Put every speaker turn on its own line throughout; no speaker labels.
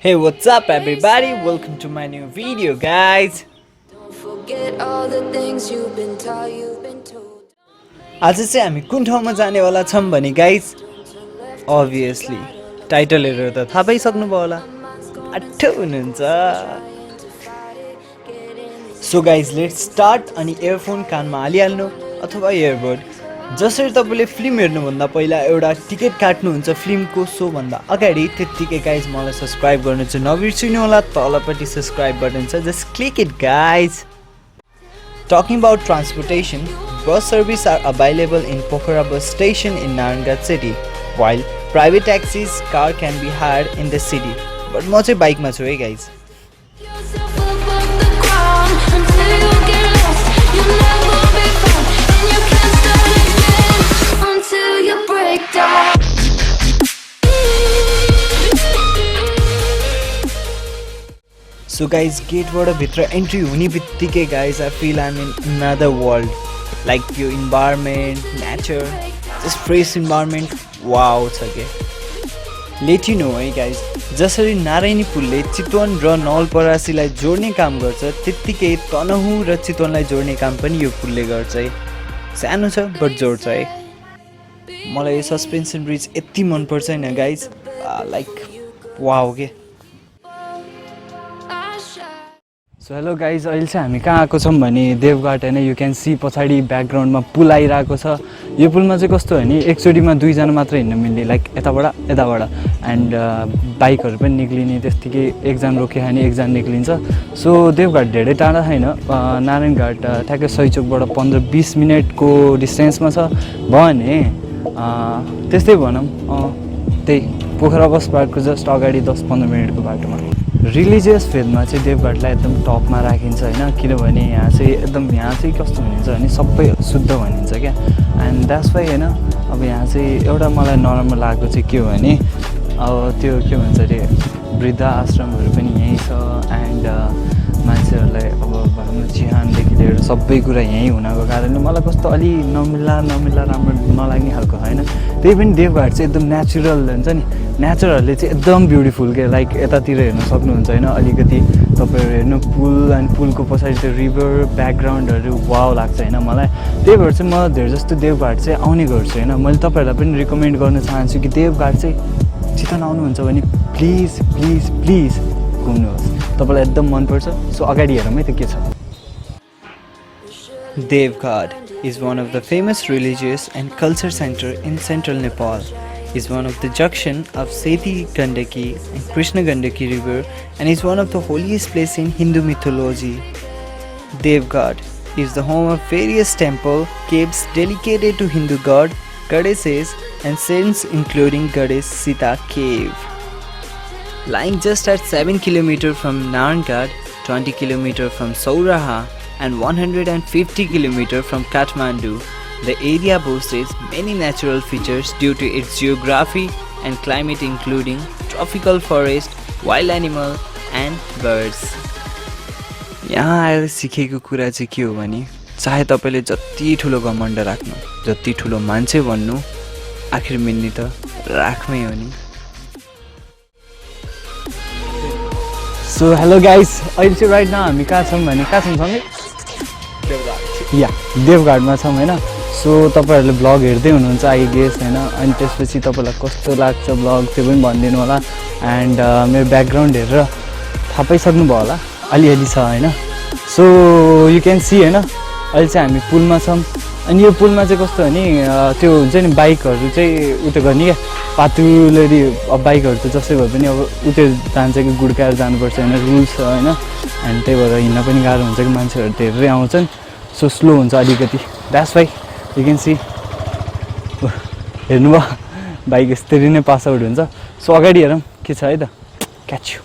Hey, what's up everybody? Welcome to my new video, guys. आज चाहिँ हामी कुन ठाउँमा जानेवाला छौं भने गाइज obviously टाइटल हेरेर त थाहा पाइसक्नुभयो होला अट्ठो हुनुहुन्छ सो गाइज लेट्स स्टार्ट अनि इयरफोन कानमा हालिहाल्नु अथवा इयरबड जसरी तपाईले फिल्म हेर्नुभन्दा पहिला एउटा टिकट काट्नुहुन्छ फिल्मको सो भन्दा अगाडि त्यतिकै गाइज मलाई सब्स्क्राइब गर्नु चाहिँ नबिर्सिनु होला तलपट्टि सब्स्क्राइब बटन छ just click it guys Talking about transportation, bus service are available in 𝓨𝓾 bus station in 𝓨𝓾𝓾 city, while private taxis car can be hired in the city. But म चाहिँ बाइकमा छु है guys. So guys, गेटबाट भित्र entry हुने बित्तिकै guys, I feel I'm in another world. Like your environment, nature, just fresh environment, wow छ के. Let you know है guys, जसरी नारायणी पुलले चितवन र नवलपरासीलाई जोड्ने काम गर्छ त्यतिकै तनहुँ र चितवनलाई जोड्ने काम पनि यो पुलले गर्छ है. सानो छ बट जोड्छ है. मलाई यो सस्पेन्सन ब्रिज यति मन पर्छ हैन गाइज, लाइक वाउ के. सो हेलो गाइज, अहिले चाहिँ हामी कहाँ आएको छौँ भने देवघाट हैन. यु क्यान सी पछाडि ब्याकग्राउन्डमा पुल आइरहेको छ. यो पुलमा चाहिँ कस्तो हो नि एकचोटिमा दुईजना मात्र हिँड्न मिल्ने, लाइक यताबाट एन्ड बाइकहरू पनि निक्लिने, त्यतिकै एकजना रोक्यो भने एकजना निक्लिन्छ. सो देवघाट धेरै टाढा छैन, नारायणघाट ठ्याक्कै सहीचोकबाट 15-20 मिनटको डिस्टेन्समा छ भने त्यस्तै भनौँ त्यही 𝓨𝓾 बस पार्कको जस्ट अगाडि 10-15 मिनटको बाटोमा. रिलिजियस फेथमा चाहिँ देवघाटलाई एकदम टपमा राखिन्छ हैन, किनभने यहाँ चाहिँ कस्तो भनिन्छ भने सबै शुद्ध भनिन्छ क्या. एन्ड द्याट्स वाइ हैन. अब यहाँ चाहिँ एउटा मलाई नराम्रो लागेको चाहिँ के हो भने अब त्यो के भन्छ अरे वृद्ध आश्रमहरू पनि यहीँ छ एन्ड मान्छेहरूलाई अब भनौँ न चिहानदेखि लिएर सबै कुरा यहीँ हुनको कारणले मलाई कस्तो अलि नमिल्ला राम्रो नलाग्ने खालको होइन. त्यही पनि देवघाट चाहिँ एकदम नेचुरल हुन्छ नि, नेचरहरूले चाहिँ एकदम ब्युटिफुल के. लाइक यतातिर हेर्न सक्नुहुन्छ होइन, अलिकति तपाईँहरू हेर्नु पुल एन्ड पुलको पछाडि त्यो रिभर ब्याकग्राउन्डहरू वाउ लाग्छ होइन मलाई. त्यही भएर चाहिँ म धेरै जस्तो देवघाट चाहिँ आउने गर्छु होइन. मैले तपाईँहरूलाई पनि रिकमेन्ड गर्न चाहन्छु कि देवघाट चाहिँ चितवन आउनुहुन्छ भने प्लिज घुम्नुहोस्, तपाईँलाई एकदम मनपर्छ. सो अगाडि हेरौँ है त के छ. Devghat is one of the famous religious and culture center in central Nepal. Is one of the junction of 𝓨𝓸𝓾 and 𝓨𝓸𝓵𝓵𝓸𝓀 river and is one of the holiest place in Hindu mythology. Devghat is the home of various temple caves dedicated to Hindu god, goddesses and saints including goddess Sita cave. Lying just at 7 km from 𝓨𝓾𝓾, 20 km from 𝓨𝓸𝓵 and 150 km from Kathmandu, the area boasts many natural features due to its geography and climate including tropical forest, wild animal and birds. यहाँ आएर सिकेको कुरा चाहिँ के हो भने चाहे तपाईले जति ठुलो घमण्ड राख्नु, जति ठुलो मान्छे भन्नु, आखिर मिल्ने त राखमै हो नि. सो हेलो गाइस, अहिले चाहिँ राइट नाउ हामी कहाँ छौँ भने सँगै देवघाटमा छौँ होइन. सो तपाईँहरूले ब्लग हेर्दै हुनुहुन्छ आई गेस होइन. अनि त्यसपछि तपाईँलाई कस्तो लाग्छ ब्लग त्यो पनि भनिदिनु होला. एन्ड मेरो ब्याकग्राउन्ड हेरेर थाहा पाइसक्नुभयो होला अलिअलि छ होइन. सो यु क्यान सी होइन, अहिले चाहिँ हामी पुलमा छौँ. अनि यो पुलमा चाहिँ कस्तो भने त्यो हुन्छ नि बाइकहरू चाहिँ उयो गर्ने क्या, पातुलरी. अब बाइकहरू त जसै भए पनि अब उयो जान्छ कि गुड्काएर जानुपर्छ होइन, रुल्स छ होइन. एन्ड त्यही भएर हिँड्न पनि गाह्रो हुन्छ कि मान्छेहरू धेरै आउँछन्. सो स्लो हुन्छ अलिकति, that's why you can see. हेर्नुभयो बाइक यसरी नै पास आउट हुन्छ. सो अगाडि हेरौँ के छ है त. Catch you.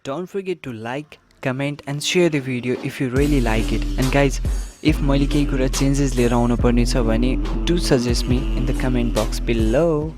Don't forget to like, comment and share the video if you really like it. And guys, if मैले केही कुरा चेन्जेस लिएर आउनु पर्ने छ भने do suggest me in the comment box below.